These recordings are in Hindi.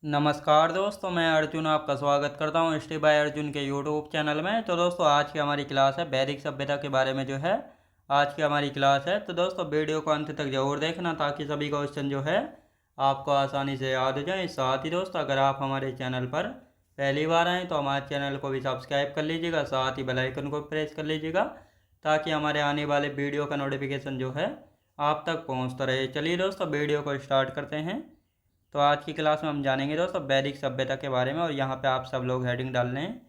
नमस्कार दोस्तों, मैं अर्जुन आपका स्वागत करता हूँ स्टे बाय अर्जुन के यूट्यूब चैनल में। तो दोस्तों, आज की हमारी क्लास है वैदिक सभ्यता के बारे में जो है आज की हमारी क्लास है। तो दोस्तों, वीडियो को अंत तक जरूर देखना ताकि सभी क्वेश्चन जो है आपको आसानी से याद हो जाए। साथ ही दोस्तों, अगर आप हमारे चैनल पर पहली बार आएँ तो हमारे चैनल को भी सब्सक्राइब कर लीजिएगा, साथ ही बेल आइकन को प्रेस कर लीजिएगा ताकि हमारे आने वाले वीडियो का नोटिफिकेशन जो है आप तक पहुँचता रहे। चलिए दोस्तों, वीडियो को स्टार्ट करते हैं। तो आज की क्लास में हम जानेंगे दोस्तों वैदिक सभ्यता के बारे में, और यहाँ पे आप सब लोग हेडिंग डाल लें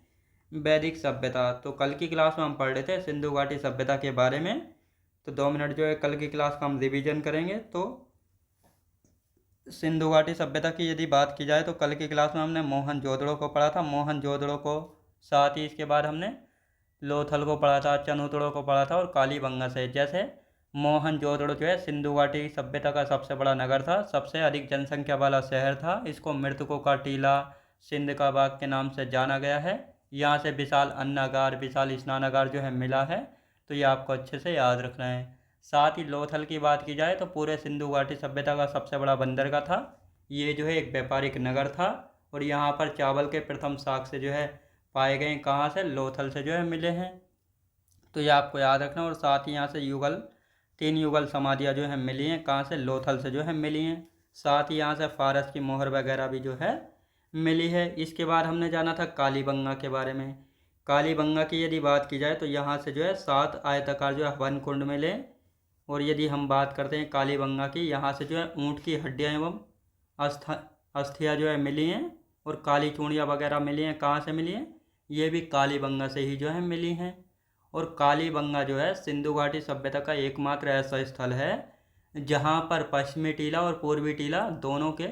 वैदिक सभ्यता। तो कल की क्लास में हम पढ़ रहे थे सिंधु घाटी सभ्यता के बारे में। तो 2 मिनट जो है कल की क्लास का हम रिवीजन करेंगे। तो सिंधु घाटी सभ्यता की यदि बात की जाए तो कल की क्लास में हमने मोहनजोदड़ो को पढ़ा था, मोहनजोदड़ो को। साथ ही इसके बाद हमने लोथल को पढ़ा था, चनूतड़ो को पढ़ा था और कालीबंगा से। जैसे मोहनजोदड़ो जो है सिंधु घाटी सभ्यता का सबसे बड़ा नगर था, सबसे अधिक जनसंख्या वाला शहर था। इसको मृतकों का टीला, सिंध का बाग के नाम से जाना गया है। यहाँ से विशाल अन्नागार, विशाल स्नानागार जो है मिला है। तो ये आपको अच्छे से याद रखना है। साथ ही लोथल की बात की जाए तो पूरे सिंधु घाटी सभ्यता का सबसे बड़ा बंदरगाह था। ये जो है एक व्यापारिक नगर था, और यहाँ पर चावल के प्रथम साक्ष्य जो है पाए गए कहाँ से, लोथल से जो है मिले हैं। तो ये आपको याद रखना। और साथ ही यहाँ से युगल 3 युगल समाधियाँ जो है मिली हैं कहाँ से, लोथल से जो है मिली हैं। साथ ही यहाँ से फारस की मोहर वगैरह भी जो है मिली है। इसके बाद हमने जाना था कालीबंगा के बारे में। कालीबंगा की यदि बात की जाए तो यहाँ से जो है 7 आयताकार जो है वन कुंड मिले। और यदि हम बात करते हैं कालीबंगा की, यहाँ से जो है ऊँट की हड्डियाँ एवं अस्थियाँ जो है मिली हैं, और काली चूड़ियाँ वगैरह मिली हैं कहाँ से मिली हैं, ये भी कालीबंगा से ही जो है मिली हैं। और कालीबंगा जो है सिंधु घाटी सभ्यता का एकमात्र ऐसा स्थल है जहाँ पर पश्चिमी टीला और पूर्वी टीला दोनों के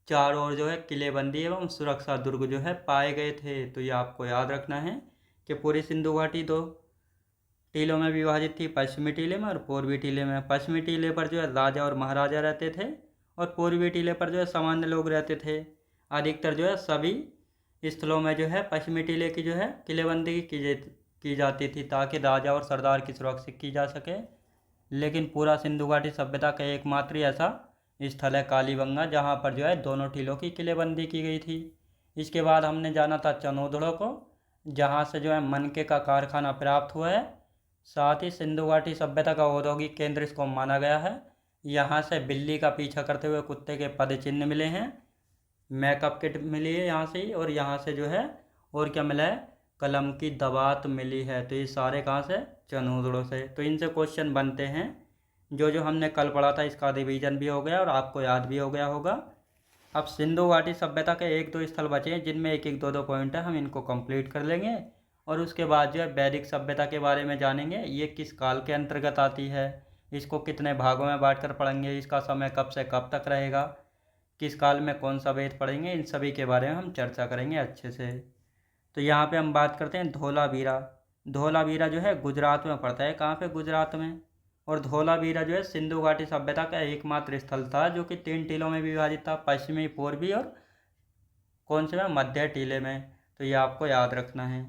चारों ओर जो है किलेबंदी एवं सुरक्षा दुर्ग जो है पाए गए थे। तो ये आपको याद रखना है कि पूरी सिंधु घाटी 2 टीलों में विभाजित थी, पश्चिमी टीले में और पूर्वी टीले में। पश्चिमी टीले पर जो है राजा और महाराजा रहते थे, और पूर्वी टीले पर जो है सामान्य लोग रहते थे। अधिकतर जो है सभी स्थलों में जो है पश्चिमी टीले की जो है किलेबंदी की जाती थी ताकि राजा और सरदार की सुरक्षा की जा सके। लेकिन पूरा सिंधु घाटी सभ्यता का एकमात्र ऐसा स्थल है कालीबंगा जहाँ पर जो है दोनों टीलों की किलेबंदी की गई थी। इसके बाद हमने जाना था चनोदड़ो को, जहाँ से जो है मनके का कारखाना प्राप्त हुआ है। साथ ही सिंधु घाटी सभ्यता का औद्योगिक केंद्र इसको माना गया है। यहाँ से बिल्ली का पीछा करते हुए कुत्ते के पद चिन्ह मिले हैं, मेकअप किट मिली है यहाँ से ही, और यहाँ से जो है और क्या मिला है, कलम की दवात मिली है। तो ये सारे कहाँ से, चनूदड़ों से। तो इनसे क्वेश्चन बनते हैं। जो जो हमने कल पढ़ा था इसका रिवीजन भी हो गया और आपको याद भी हो गया होगा। अब सिंधु घाटी सभ्यता के 1-2 स्थल बचे हैं जिनमें 1-1, 2-2 पॉइंट है, हम इनको कंप्लीट कर लेंगे। और उसके बाद जो है वैदिक सभ्यता के बारे में जानेंगे। ये किस काल के अंतर्गत आती है, इसको कितने भागों में बांट कर पढ़ेंगे, इसका समय कब से कब तक रहेगा, किस काल में कौन सा वेद पढ़ेंगे, इन सभी के बारे में हम चर्चा करेंगे अच्छे से। तो यहाँ पे हम बात करते हैं धोलावीरा। धोलावीरा जो है गुजरात में पड़ता है, कहाँ पे, गुजरात में। और धोलावीरा जो है सिंधु घाटी सभ्यता का एकमात्र स्थल था जो कि 3 टीलों में विभाजित था, पश्चिमी, पूर्वी और कौन से में, मध्य टीले में। तो ये आपको याद रखना है।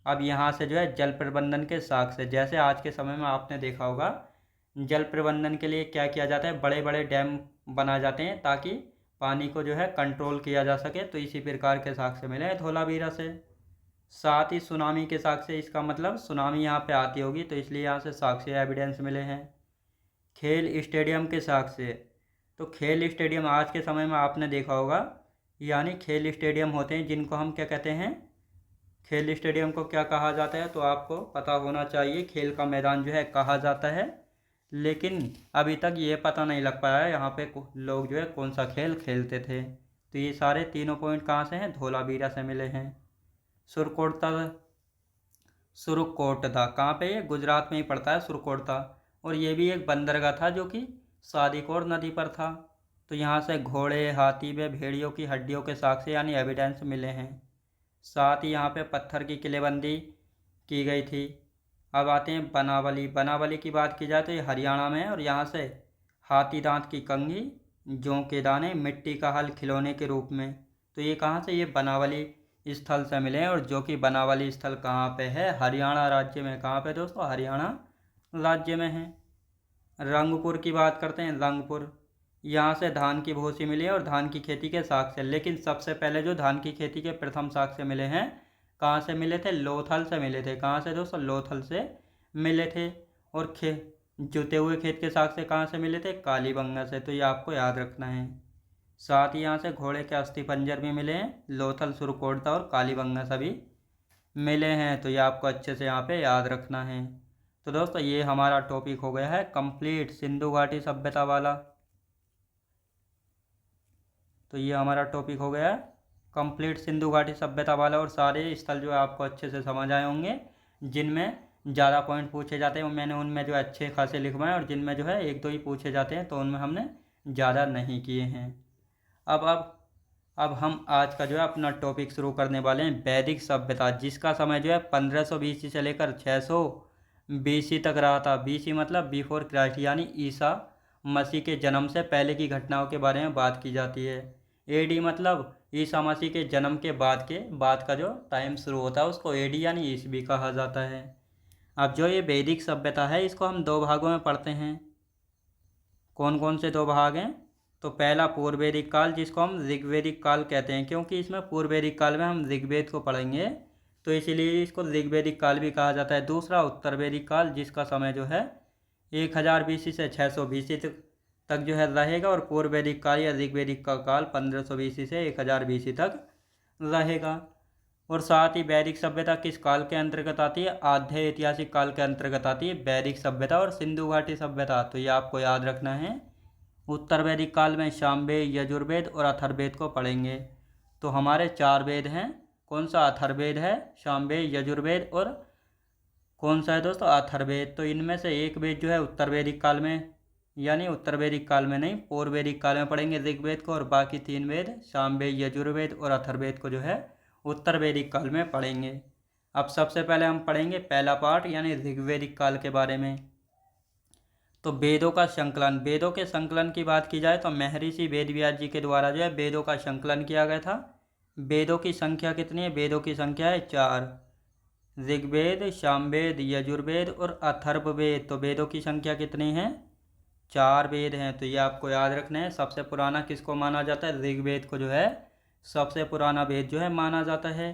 अब यहाँ से जो है जल प्रबंधन के साक्ष्य, जैसे आज के समय में आपने देखा होगा जल प्रबंधन के लिए क्या किया जाता है, बड़े बड़े डैम बनाए जाते हैं ताकि पानी को जो है कंट्रोल किया जा सके। तो इसी प्रकार के साक्ष्य मिले हैं धोलावीरा से। साथ ही सुनामी के साक्ष्य, इसका मतलब सुनामी यहाँ पे आती होगी तो इसलिए यहाँ से साक्ष्य एविडेंस मिले हैं। खेल स्टेडियम के साक्ष्य, तो खेल स्टेडियम आज के समय में आपने देखा होगा, यानी खेल स्टेडियम होते हैं जिनको हम क्या कहते हैं, खेल स्टेडियम को क्या कहा जाता है, तो आपको पता होना चाहिए। खेल का मैदान जो है कहा जाता है, लेकिन अभी तक ये पता नहीं लग पाया है यहाँ पे लोग जो है कौन सा खेल खेलते थे। तो ये सारे तीनों पॉइंट कहाँ से हैं, धोलावीरा से मिले हैं। सुरकोटता, सुरकोटदा कहाँ पे, ये गुजरात में ही पड़ता है सुरकोटदा। और ये भी एक बंदरगाह था जो कि सादिकोर नदी पर था। तो यहाँ से घोड़े, हाथी व भेड़ियों की हड्डियों के साक्ष्य यानी एविडेंस मिले हैं। साथ ही यहाँ पे पत्थर की किलेबंदी की गई थी। अब आते हैं बनावली। बनावली की बात की जाए तो ये हरियाणा में है, और यहाँ से हाथी दांत की कंघी, जौ के दाने, मिट्टी का हल खिलौने के रूप में। तो ये कहाँ से, ये बनावली स्थल से मिले हैं। और जो कि बनावली स्थल कहाँ पे है, हरियाणा राज्य में। कहाँ पे दोस्तों, हरियाणा राज्य में है। रंगपुर की बात करते हैं, रंगपुर। यहाँ से धान की भूसी मिली है और धान की खेती के साक्ष्य। लेकिन सबसे पहले जो धान की खेती के प्रथम साक्ष्य मिले हैं, कहाँ से मिले थे? लोथल से मिले थे। कहाँ से दोस्तों? लोथल से मिले थे। और जुते हुए खेत के साक्ष्य कहाँ से मिले थे? कालीबंगा से। तो ये आपको याद रखना है। साथ ही यहाँ से घोड़े के अस्थि पंजर भी मिले हैं, लोथल, सुरकोटता और कालीबंगा सभी मिले हैं। तो ये आपको अच्छे से यहाँ पे याद रखना है। तो दोस्तों ये हमारा टॉपिक हो गया है कंप्लीट, सिंधु घाटी सभ्यता वाला। तो ये हमारा टॉपिक हो गया कंप्लीट सिंधु घाटी सभ्यता वाला, और सारे स्थल जो है आपको अच्छे से समझ आए होंगे। जिनमें ज़्यादा पॉइंट पूछे जाते हैं मैंने उनमें जो है अच्छे खासे लिखवाए, और जिनमें जो है एक दो ही पूछे जाते हैं तो उनमें हमने ज़्यादा नहीं किए हैं। अब हम आज का जो है अपना टॉपिक शुरू करने वाले हैं वैदिक सभ्यता, जिसका समय जो है 1500 BC से लेकर 600 BC तक रहा था। BC मतलब बिफोर क्राइस्ट, यानी ईसा मसीह के जन्म से पहले की घटनाओं के बारे में बात की जाती है। AD मतलब ईसा मसीह के जन्म के बाद का जो टाइम शुरू होता है उसको AD यानी ईसवी कहा जाता है। अब जो ये वैदिक सभ्यता है इसको हम दो भागों में पढ़ते हैं। कौन कौन से दो भाग हैं? तो पहला पूर्व वैदिक काल, जिसको हम ऋग्वैदिक काल कहते हैं, क्योंकि इसमें पूर्व वैदिक काल में हम ऋग्वेद को पढ़ेंगे तो इसीलिए इसको ऋग्वैदिक काल भी कहा जाता है। दूसरा उत्तर वैदिक काल, जिसका समय जो है 1000 BC से 600 BC तक जो है रहेगा, और पूर्व वैदिक काल या ऋग्वैदिक का काल 1500 BC से 1000 BC तक रहेगा। और साथ ही वैदिक सभ्यता किस काल के अंतर्गत आती है? आद्य ऐतिहासिक काल के अंतर्गत आती है वैदिक सभ्यता और सिंधु घाटी सभ्यता। तो ये आपको याद रखना है। उत्तर वैदिक काल में सामवेद, यजुर्वेद और अथर्ववेद को पढ़ेंगे। तो हमारे 4 वेद हैं। कौन सा? अथर्ववेद है, सामवेद, यजुर्वेद और कौन सा है दोस्तों? अथर्ववेद। तो इनमें से एक वेद जो है उत्तर वैदिक काल में, यानी उत्तर वैदिक काल में नहीं, पूर्व वैदिक काल में पढ़ेंगे ऋग्वेद को, और बाकी 3 वेद सामवेद, यजुर्वेद और अथर्ववेद को जो है उत्तर वैदिक काल में पढ़ेंगे। अब सबसे पहले हम पढ़ेंगे पहला पार्ट यानी ऋग्वैदिक काल के बारे में। तो वेदों का संकलन, वेदों के संकलन की बात की जाए तो महर्षि वेदव्यास जी के द्वारा जो है वेदों का संकलन किया गया था। वेदों की संख्या कितनी है? वेदों की संख्या है 4, ऋग्वेद, सामवेद, यजुर्वेद और अथर्ववेद। तो वेदों की संख्या कितनी है? 4 वेद हैं। तो ये आपको याद रखना है। सबसे पुराना किसको माना जाता है? ऋग्वेद को जो है सबसे पुराना वेद जो है माना जाता है।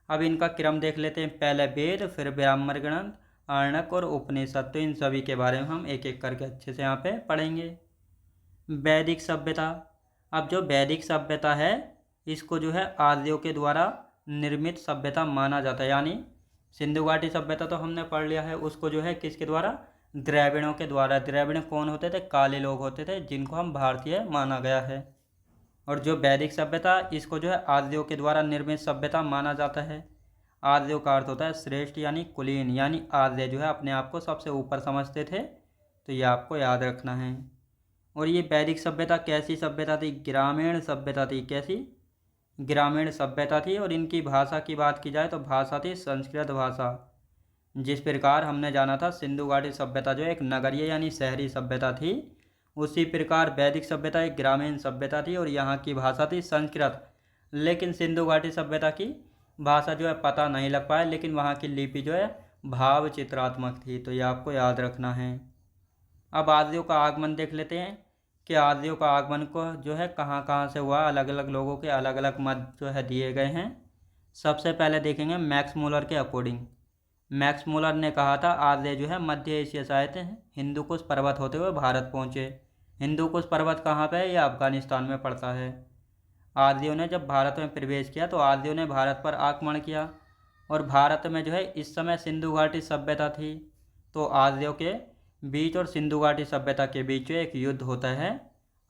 अब इनका क्रम देख लेते हैं, पहले वेद, फिर ब्राह्मण ग्रंथ, आर्णक और उपनिषद। तो इन सभी के बारे में हम एक एक करके अच्छे से यहाँ पे पढ़ेंगे। वैदिक सभ्यता, अब जो वैदिक सभ्यता है इसको जो है आर्यों के द्वारा निर्मित सभ्यता माना जाता है। यानी सिंधु घाटी सभ्यता तो हमने पढ़ लिया है, उसको जो है किसके द्वारा? द्रविड़ों के द्वारा। द्रविड़ कौन होते थे? काले लोग होते थे, जिनको हम भारतीय माना गया है। और जो वैदिक सभ्यता, इसको जो है आर्यों के द्वारा निर्मित सभ्यता माना जाता है। आर्यों का अर्थ होता है श्रेष्ठ यानी कुलीन, यानी आर्य जो है अपने आप को सबसे ऊपर समझते थे। तो ये आपको याद रखना है। और ये वैदिक सभ्यता कैसी सभ्यता थी? ग्रामीण सभ्यता थी। कैसी? ग्रामीण सभ्यता थी। और इनकी भाषा की बात की जाए तो भाषा थी संस्कृत भाषा। जिस प्रकार हमने जाना था सिंधु घाटी सभ्यता जो एक नगरीय यानी शहरी सभ्यता थी, उसी प्रकार वैदिक सभ्यता एक ग्रामीण सभ्यता थी और यहाँ की भाषा थी संस्कृत। लेकिन सिंधु घाटी सभ्यता की भाषा जो है पता नहीं लग पाया, लेकिन वहाँ की लिपि जो है भाव चित्रात्मक थी। तो ये आपको याद रखना है। अब आर्यों का आगमन देख लेते हैं कि आर्यों का आगमन को जो है कहाँ कहाँ से हुआ। अलग अलग लोगों के अलग अलग मत जो है दिए गए हैं। सबसे पहले देखेंगे मैक्स मूलर के अकॉर्डिंग। मैक्स मूलर ने कहा था आर्य जो है मध्य एशिया से आए थे, हिंदुकुश पर्वत होते हुए भारत पहुँचे। हिंदुकुश पर्वत कहाँ पे है? ये अफगानिस्तान में पड़ता है। आर्यों ने जब भारत में प्रवेश किया तो आर्यों ने भारत पर आक्रमण किया, और भारत में जो है इस समय सिंधु घाटी सभ्यता थी। तो आर्यों के बीच और सिंधु घाटी सभ्यता के बीच एक युद्ध होता है।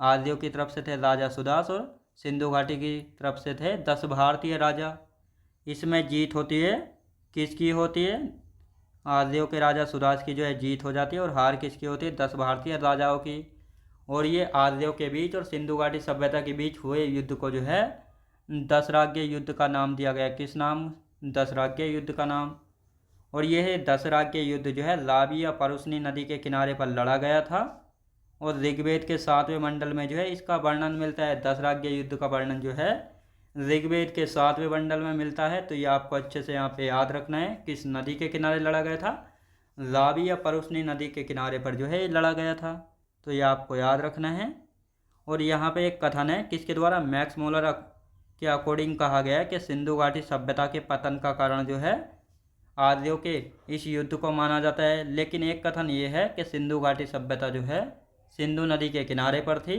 आर्यों की तरफ से थे राजा सुदास और सिंधु घाटी की तरफ से थे 10 भारतीय राजा। इसमें जीत होती है, किसकी होती है? आर्यों के राजा सुदास की जो है जीत हो जाती है, और हार किसकी होती है? 10 भारतीय राजाओं की। और ये आर्यों के बीच और सिंधु घाटी सभ्यता के बीच हुए युद्ध को जो है दशराज्य युद्ध का नाम दिया गया। किस नाम? दशराज्य युद्ध का नाम। और यह दशराज्य युद्ध जो है रावी या परुशनी नदी के किनारे पर लड़ा गया था। और ऋग्वेद के 7वें मंडल में जो है इसका वर्णन मिलता है। दशराज्य युद्ध का वर्णन जो है ऋग्वेद के 7वें मंडल में मिलता है। तो ये आपको अच्छे से यहाँ पे याद रखना है। किस नदी के किनारे लड़ा गया था? रावी या परुशनी नदी के किनारे पर जो है लड़ा गया था। तो ये आपको याद रखना है। और यहाँ पे एक कथन है किसके द्वारा, मैक्स मुलर के अकॉर्डिंग कहा गया है कि सिंधु घाटी सभ्यता के पतन का कारण जो है आर्यों के इस युद्ध को माना जाता है। लेकिन एक कथन ये है कि सिंधु घाटी सभ्यता जो है सिंधु नदी के किनारे पर थी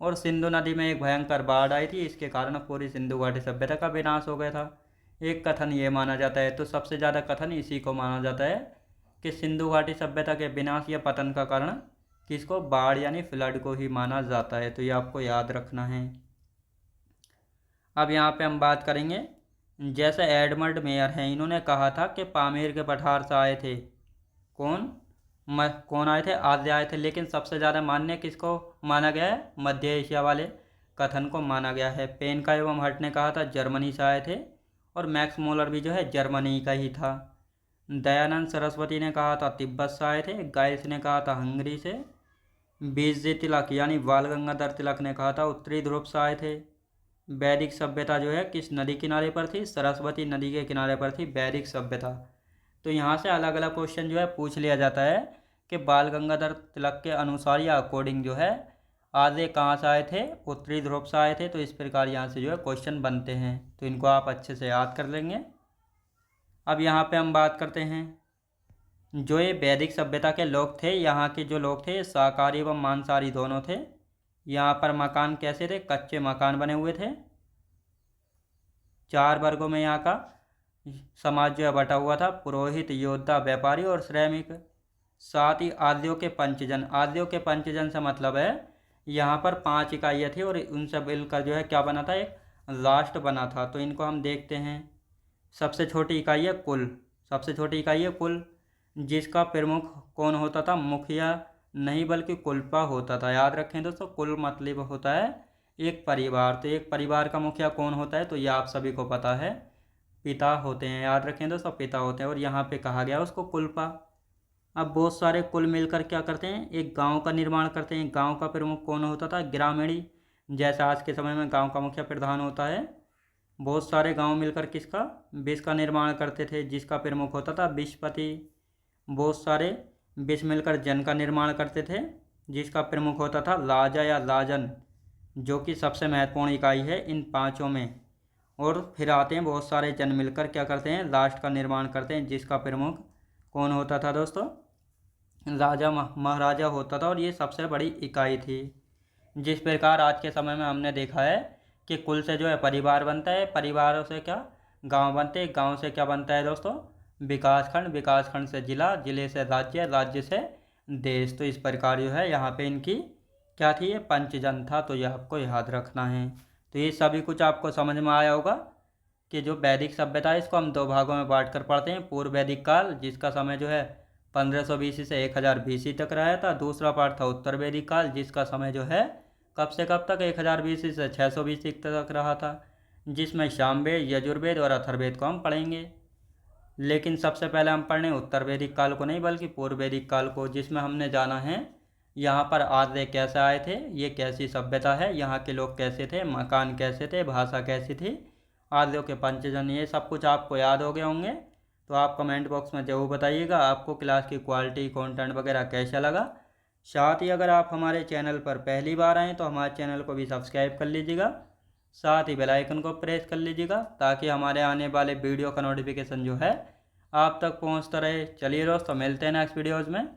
और सिंधु नदी में एक भयंकर बाढ़ आई थी, इसके कारण पूरी सिंधु घाटी सभ्यता का विनाश हो गया था। एक कथन ये माना जाता है। तो सबसे ज़्यादा कथन इसी को माना जाता है कि सिंधु घाटी सभ्यता के विनाश या पतन का कारण किसको, बाढ़ यानी फ्लड को ही माना जाता है। तो ये आपको याद रखना है। अब यहाँ पे हम बात करेंगे, जैसे एडमंड मेयर हैं, इन्होंने कहा था कि पामीर के पठार से आए थे। कौन आए थे, आर्य आए थे। लेकिन सबसे ज़्यादा मान्य किसको माना गया है, मध्य एशिया वाले कथन को माना गया है। पेन का एवं हट ने कहा था जर्मनी से आए थे और मैक्स मोलर भी जो है जर्मनी का ही था। दयानंद सरस्वती ने कहा था तिब्बत से आए थे। गाइस ने कहा था हंगरी से। बीज तिलक यानी बाल गंगाधर तिलक ने कहा था उत्तरी ध्रुव से आए थे। वैदिक सभ्यता जो है किस नदी किनारे पर थी, सरस्वती नदी के किनारे पर थी वैदिक सभ्यता। तो यहाँ से अलग अलग क्वेश्चन जो है पूछ लिया जाता है कि बाल गंगाधर तिलक के अनुसार या अकॉर्डिंग जो है आर्य कहाँ से आए थे, उत्तरी ध्रुव से आए थे। तो इस प्रकार यहाँ से जो है क्वेश्चन बनते हैं, तो इनको आप अच्छे से याद कर लेंगे। अब यहाँ पे हम बात करते हैं, जो ये वैदिक सभ्यता के लोग थे, यहाँ के जो लोग थे शाकाहारी व मांसाहारी दोनों थे। यहाँ पर मकान कैसे थे, कच्चे मकान बने हुए थे। 4 वर्गों में यहाँ का समाज जो है बटा हुआ था, पुरोहित, योद्धा, व्यापारी और श्रमिक। साथ ही आर्यों के पंचजन, आर्यों के पंचजन से मतलब है यहाँ पर 5 इकाइयाँ थी और उनसे मिलकर जो है क्या बना था, एक राष्ट्र बना था। तो इनको हम देखते हैं। सबसे छोटी इकाई है कुल, सबसे छोटी इकाई है कुल, जिसका प्रमुख कौन होता था, मुखिया नहीं बल्कि कुलपा होता था। याद रखें दोस्तों, कुल मतलब होता है एक परिवार। तो एक परिवार का मुखिया कौन होता है, तो ये आप सभी को पता है, पिता होते हैं। याद रखें दोस्तों, पिता होते हैं। और यहाँ पे कहा गया उसको कुलपा। अब बहुत सारे कुल मिलकर क्या करते हैं, एक गांव का निर्माण करते हैं। गांव का प्रमुख कौन होता था, ग्रामीणी। जैसे आज के समय में गांव का मुखिया प्रधान होता है। बहुत सारे गांव मिलकर किसका, विष का निर्माण करते थे, जिसका प्रमुख होता था विषपति। बहुत सारे विष मिलकर जन का निर्माण करते थे, जिसका प्रमुख होता था लाजा या लाजन, जो कि सबसे महत्वपूर्ण इकाई है इन 5 में। और फिर आते हैं बहुत सारे जन मिलकर क्या करते हैं, राष्ट्र का निर्माण करते हैं, जिसका प्रमुख कौन होता था दोस्तों, राजा महाराजा होता था। और ये सबसे बड़ी इकाई थी। जिस प्रकार आज के समय में हमने देखा है कि कुल से जो है परिवार बनता है, परिवारों से क्या गांव बनते हैं, गांव से क्या बनता है दोस्तों, विकासखंड, विकासखंड से जिला, जिले से राज्य, राज्य से देश। तो इस प्रकार जो है यहाँ पे इनकी क्या थी, ये पंचजन था। तो ये आपको याद रखना है। तो ये सभी कुछ आपको समझ में आया होगा कि जो वैदिक सभ्यता है इसको हम 2 भागों में बांट कर पढ़ते हैं। पूर्व वैदिक काल, जिसका समय जो है 1500 BC से 1000 BC तक रहा था। दूसरा पार्ट था उत्तर वैदिक काल, जिसका समय जो है कब से कब तक, 1000 BC से 600 BC तक रहा था, जिसमें सामवेद, यजुर्वेद और अथर्ववेद को हम पढ़ेंगे। लेकिन सबसे पहले हम पढ़ने उत्तर वैदिक काल को नहीं बल्कि पूर्व वैदिक काल को, जिसमें हमने जाना है यहाँ पर आर्य कैसे आए थे, ये कैसी सभ्यता है, यहाँ के लोग कैसे थे, मकान कैसे थे, भाषा कैसी थी, आर्यों के पंचजन। ये सब कुछ आपको याद हो गए होंगे। तो आप कमेंट बॉक्स में ज़रूर बताइएगा आपको क्लास की क्वालिटी, कंटेंट वगैरह कैसा लगा। साथ ही अगर आप हमारे चैनल पर पहली बार आएँ तो हमारे चैनल को भी सब्सक्राइब कर लीजिएगा। साथ ही बेल आइकन को प्रेस कर लीजिएगा ताकि हमारे आने वाले वीडियो का नोटिफिकेशन जो है आप तक पहुंचता रहे। चलिए दोस्तों, मिलते हैं नेक्स्ट वीडियोज़ में।